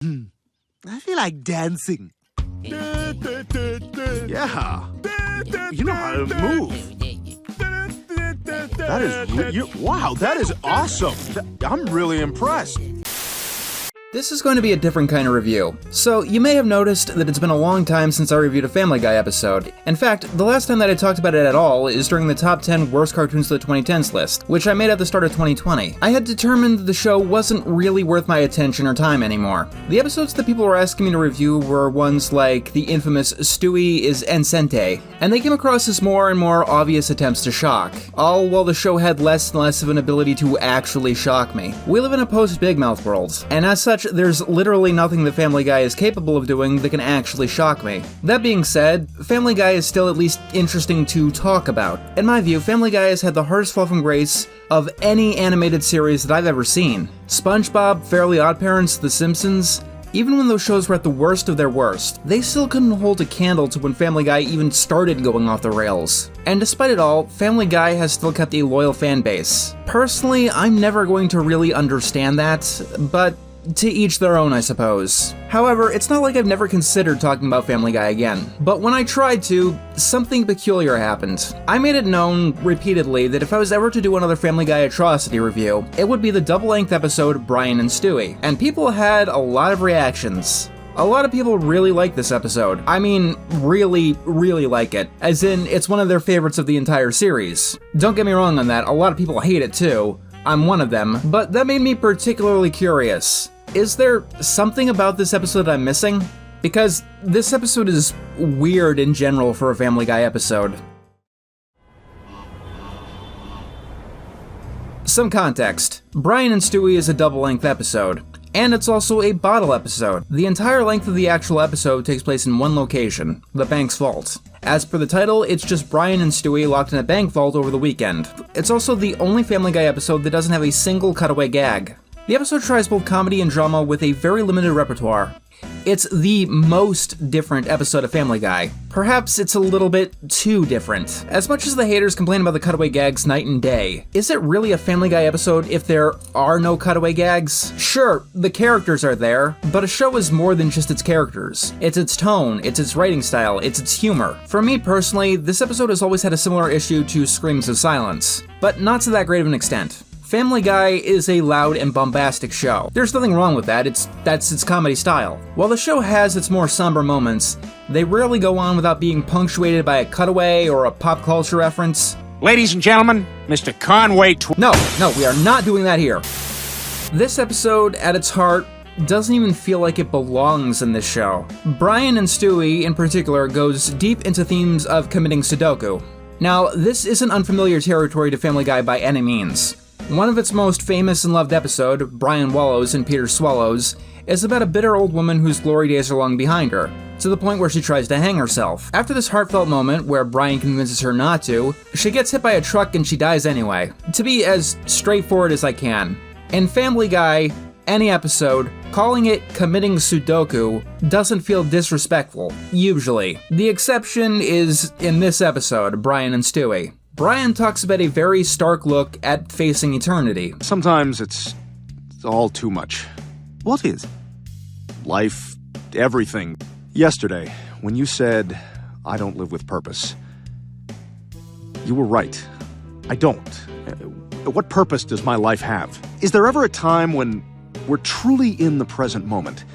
I feel like dancing. Yeah. You know how to move. That is wow, that is awesome. I'm really impressed. This is going to be a different kind of review. So, you may have noticed that it's been a long time since I reviewed a Family Guy episode. In fact, the last time that I talked about it at all is during the top 10 worst cartoons of the 2010s list, which I made at the start of 2020. I had determined that the show wasn't really worth my attention or time anymore. The episodes that people were asking me to review were ones like the infamous Stewie is Encente, and they came across as more and more obvious attempts to shock, all while the show had less and less of an ability to actually shock me. We live in a post-Big Mouth world, and as such, there's literally nothing that Family Guy is capable of doing that can actually shock me. That being said, Family Guy is still at least interesting to talk about. In my view, Family Guy has had the hardest fall from grace of any animated series that I've ever seen. SpongeBob, Fairly OddParents, The Simpsons, even when those shows were at the worst of their worst, they still couldn't hold a candle to when Family Guy even started going off the rails. And despite it all, Family Guy has still kept a loyal fan base. Personally, I'm never going to really understand that, but to each their own, I suppose. However, it's not like I've never considered talking about Family Guy again. But when I tried to, something peculiar happened. I made it known repeatedly that if I was ever to do another Family Guy atrocity review, it would be the double-length episode Brian and Stewie. And people had a lot of reactions. A lot of people really like this episode. I mean, really, really like it. As in, it's one of their favorites of the entire series. Don't get me wrong on that, a lot of people hate it too. I'm one of them, but that made me particularly curious. Is there something about this episode I'm missing? Because this episode is weird in general for a Family Guy episode. Some context. Brian and Stewie is a double-length episode, and it's also a bottle episode. The entire length of the actual episode takes place in one location, the bank's vault. As per the title, it's just Brian and Stewie locked in a bank vault over the weekend. It's also the only Family Guy episode that doesn't have a single cutaway gag. The episode tries both comedy and drama with a very limited repertoire. It's the most different episode of Family Guy. Perhaps it's a little bit too different. As much as the haters complain about the cutaway gags night and day, is it really a Family Guy episode if there are no cutaway gags? Sure, the characters are there, but a show is more than just its characters. It's its tone, it's its writing style, it's its humor. For me personally, this episode has always had a similar issue to Screams of Silence, but not to that great of an extent. Family Guy is a loud and bombastic show. There's nothing wrong with that, that's its comedy style. While the show has its more somber moments, they rarely go on without being punctuated by a cutaway or a pop culture reference. Ladies and gentlemen, Mr. Conway No, we are not doing that here. This episode, at its heart, doesn't even feel like it belongs in this show. Brian and Stewie, in particular, goes deep into themes of committing Sudoku. Now, this isn't unfamiliar territory to Family Guy by any means. One of its most famous and loved episode, Brian Wallows and Peter Swallows, is about a bitter old woman whose glory days are long behind her, to the point where she tries to hang herself. After this heartfelt moment, where Brian convinces her not to, she gets hit by a truck and she dies anyway. To be as straightforward as I can. In Family Guy, any episode, calling it committing Sudoku doesn't feel disrespectful, usually. The exception is in this episode, Brian and Stewie. Brian talks about a very stark look at facing eternity. Sometimes it's all too much. What is? Life, everything. Yesterday, when you said, I don't live with purpose, you were right. I don't. What purpose does my life have? Is there ever a time when we're truly in the present moment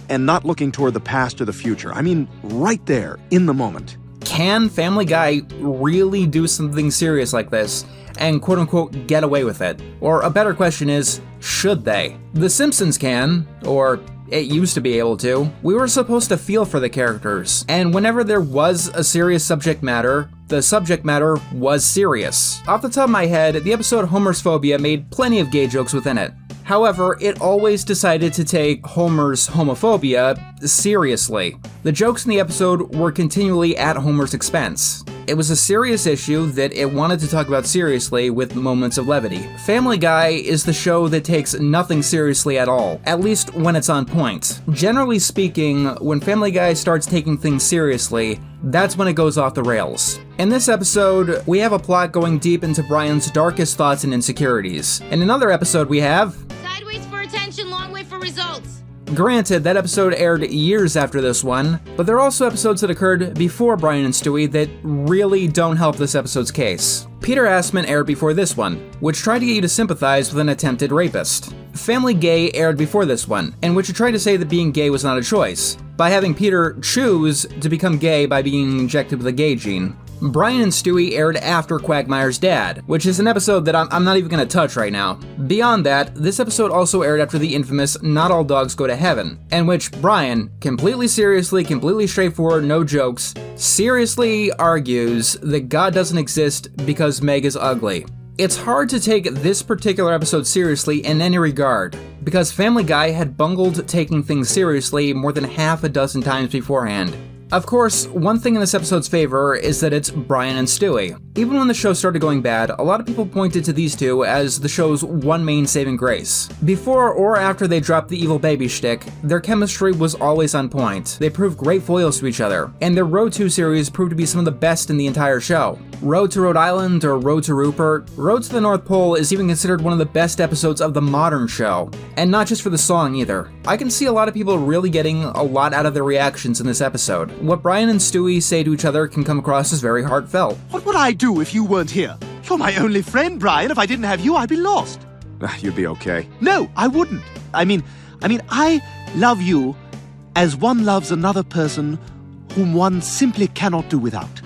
and not looking toward the past or the future? I mean, right there, in the moment. Can Family Guy really do something serious like this and quote-unquote get away with it? Or a better question is, should they? The Simpsons can, or it used to be able to. We were supposed to feel for the characters, and whenever there was a serious subject matter, the subject matter was serious. Off the top of my head, the episode Homer's Phobia made plenty of gay jokes within it. However, it always decided to take Homer's homophobia seriously. The jokes in the episode were continually at Homer's expense. It was a serious issue that it wanted to talk about seriously with moments of levity. Family Guy is the show that takes nothing seriously at all, at least when it's on point. Generally speaking, when Family Guy starts taking things seriously, that's when it goes off the rails. In this episode, we have a plot going deep into Brian's darkest thoughts and insecurities. In another episode we have... Sideways for attention, long way for results. Granted, that episode aired years after this one, but there are also episodes that occurred before Brian and Stewie that really don't help this episode's case. Peter Assman aired before this one, which tried to get you to sympathize with an attempted rapist. Family Gay aired before this one, in which it tried to say that being gay was not a choice, by having Peter choose to become gay by being injected with a gay gene. Brian and Stewie aired after Quagmire's Dad, which is an episode that I'm not even going to touch right now. Beyond that, this episode also aired after the infamous Not All Dogs Go to Heaven, in which Brian, completely seriously, completely straightforward, no jokes, seriously argues that God doesn't exist because Meg is ugly. It's hard to take this particular episode seriously in any regard, because Family Guy had bungled taking things seriously more than half a dozen times beforehand. Of course, one thing in this episode's favor is that it's Brian and Stewie. Even when the show started going bad, a lot of people pointed to these two as the show's one main saving grace. Before or after they dropped the evil baby shtick, their chemistry was always on point. They proved great foils to each other, and their Road to series proved to be some of the best in the entire show. Road to Rhode Island or Road to Rupert, Road to the North Pole is even considered one of the best episodes of the modern show, and not just for the song either. I can see a lot of people really getting a lot out of their reactions in this episode. What Brian and Stewie say to each other can come across as very heartfelt. What would I do if you weren't here? You're my only friend, Brian. If I didn't have you, I'd be lost. You'd be okay. No, I wouldn't. I mean, I love you as one loves another person whom one simply cannot do without.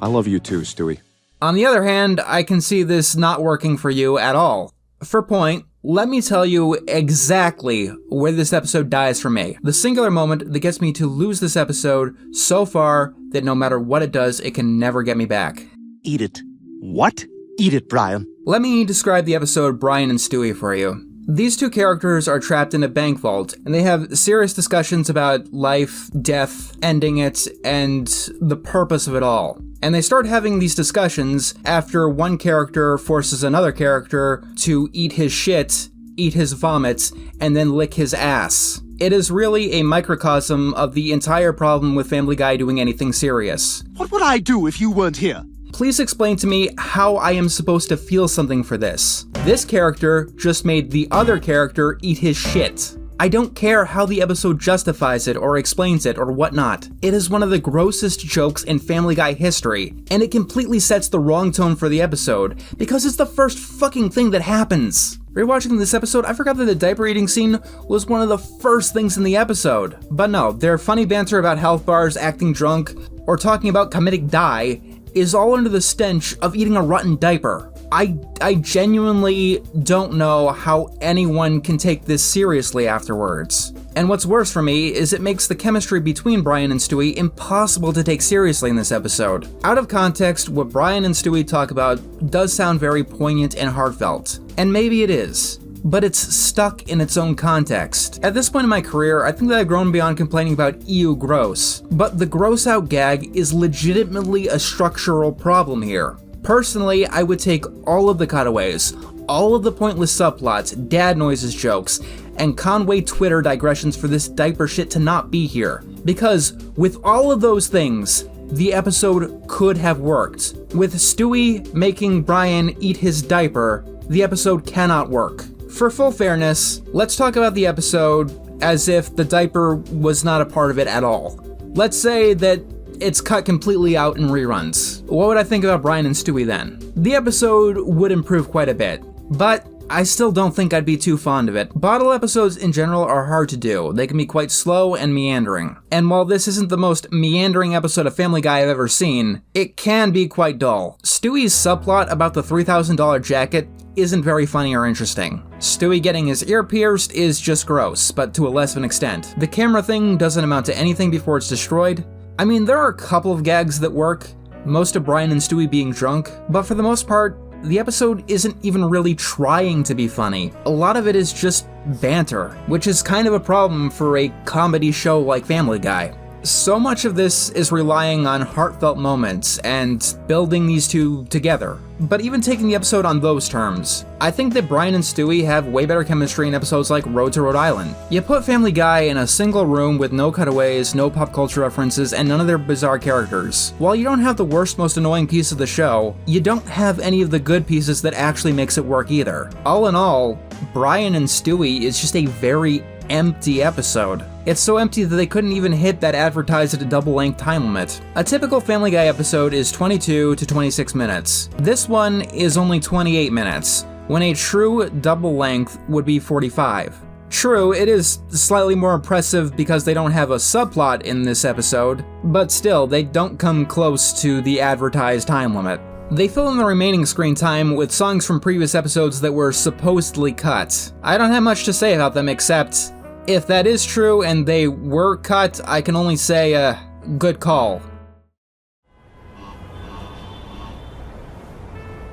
I love you too, Stewie. On the other hand, I can see this not working for you at all. For point, let me tell you exactly where this episode dies for me. The singular moment that gets me to lose this episode so far that no matter what it does, it can never get me back. Eat it. What? Eat it, Brian. Let me describe the episode Brian and Stewie for you. These two characters are trapped in a bank vault, and they have serious discussions about life, death, ending it, and the purpose of it all. And they start having these discussions after one character forces another character to eat his shit, eat his vomit, and then lick his ass. It is really a microcosm of the entire problem with Family Guy doing anything serious. What would I do if you weren't here? Please explain to me how I am supposed to feel something for this. This character just made the other character eat his shit. I don't care how the episode justifies it or explains it or whatnot. It is one of the grossest jokes in Family Guy history, and it completely sets the wrong tone for the episode, because it's the first fucking thing that happens. Rewatching this episode, I forgot that the diaper eating scene was one of the first things in the episode. But no, their funny banter about health bars, acting drunk, or talking about committing die is all under the stench of eating a rotten diaper. I genuinely don't know how anyone can take this seriously afterwards. And what's worse for me is it makes the chemistry between Brian and Stewie impossible to take seriously in this episode. Out of context, what Brian and Stewie talk about does sound very poignant and heartfelt. And maybe it is, but it's stuck in its own context. At this point in my career, I think that I've grown beyond complaining about ew gross, but the gross out gag is legitimately a structural problem here. Personally, I would take all of the cutaways, all of the pointless subplots, dad noises jokes, and Conway Twitter digressions for this diaper shit to not be here. Because with all of those things, the episode could have worked. With Stewie making Brian eat his diaper, the episode cannot work. For full fairness, let's talk about the episode as if the diaper was not a part of it at all. Let's say that it's cut completely out in reruns. What would I think about Brian and Stewie then? The episode would improve quite a bit, but I still don't think I'd be too fond of it. Bottle episodes in general are hard to do. They can be quite slow and meandering. And while this isn't the most meandering episode of Family Guy I've ever seen, it can be quite dull. Stewie's subplot about the $3,000 jacket isn't very funny or interesting. Stewie getting his ear pierced is just gross, but to a less of an extent. The camera thing doesn't amount to anything before it's destroyed. I mean, there are a couple of gags that work, most of Brian and Stewie being drunk, but for the most part, the episode isn't even really trying to be funny. A lot of it is just banter, which is kind of a problem for a comedy show like Family Guy. So much of this is relying on heartfelt moments and building these two together. But even taking the episode on those terms, I think that Brian and Stewie have way better chemistry in episodes like Road to Rhode Island. You put Family Guy in a single room with no cutaways, no pop culture references, and none of their bizarre characters. While you don't have the worst, most annoying piece of the show, you don't have any of the good pieces that actually makes it work either. All in all, Brian and Stewie is just a very empty episode. It's so empty that they couldn't even hit that advertised double-length time limit. A typical Family Guy episode is 22 to 26 minutes. This one is only 28 minutes, when a true double length would be 45. True, it is slightly more impressive because they don't have a subplot in this episode, but still, they don't come close to the advertised time limit. They fill in the remaining screen time with songs from previous episodes that were supposedly cut. I don't have much to say about them except, if that is true and they were cut, I can only say, good call.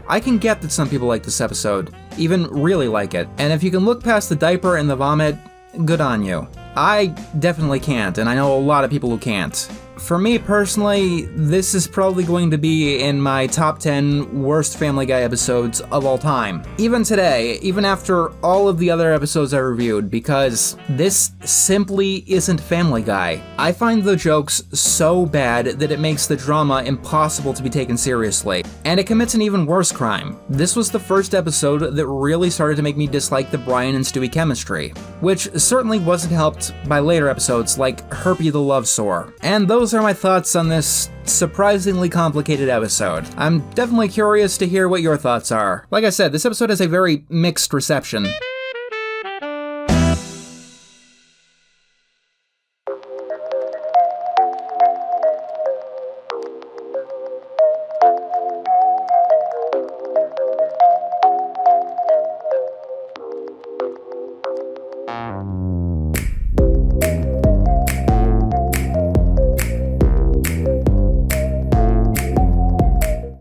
I can get that some people like this episode, even really like it, and if you can look past the diaper and the vomit, good on you. I definitely can't, and I know a lot of people who can't. For me personally, this is probably going to be in my top 10 worst Family Guy episodes of all time. Even today, even after all of the other episodes I reviewed, because this simply isn't Family Guy. I find the jokes so bad that it makes the drama impossible to be taken seriously. And it commits an even worse crime. This was the first episode that really started to make me dislike the Brian and Stewie chemistry, which certainly wasn't helped by later episodes like Herpy the Love Sore. And those are my thoughts on this surprisingly complicated episode. I'm definitely curious to hear what your thoughts are. Like I said, this episode has a very mixed reception.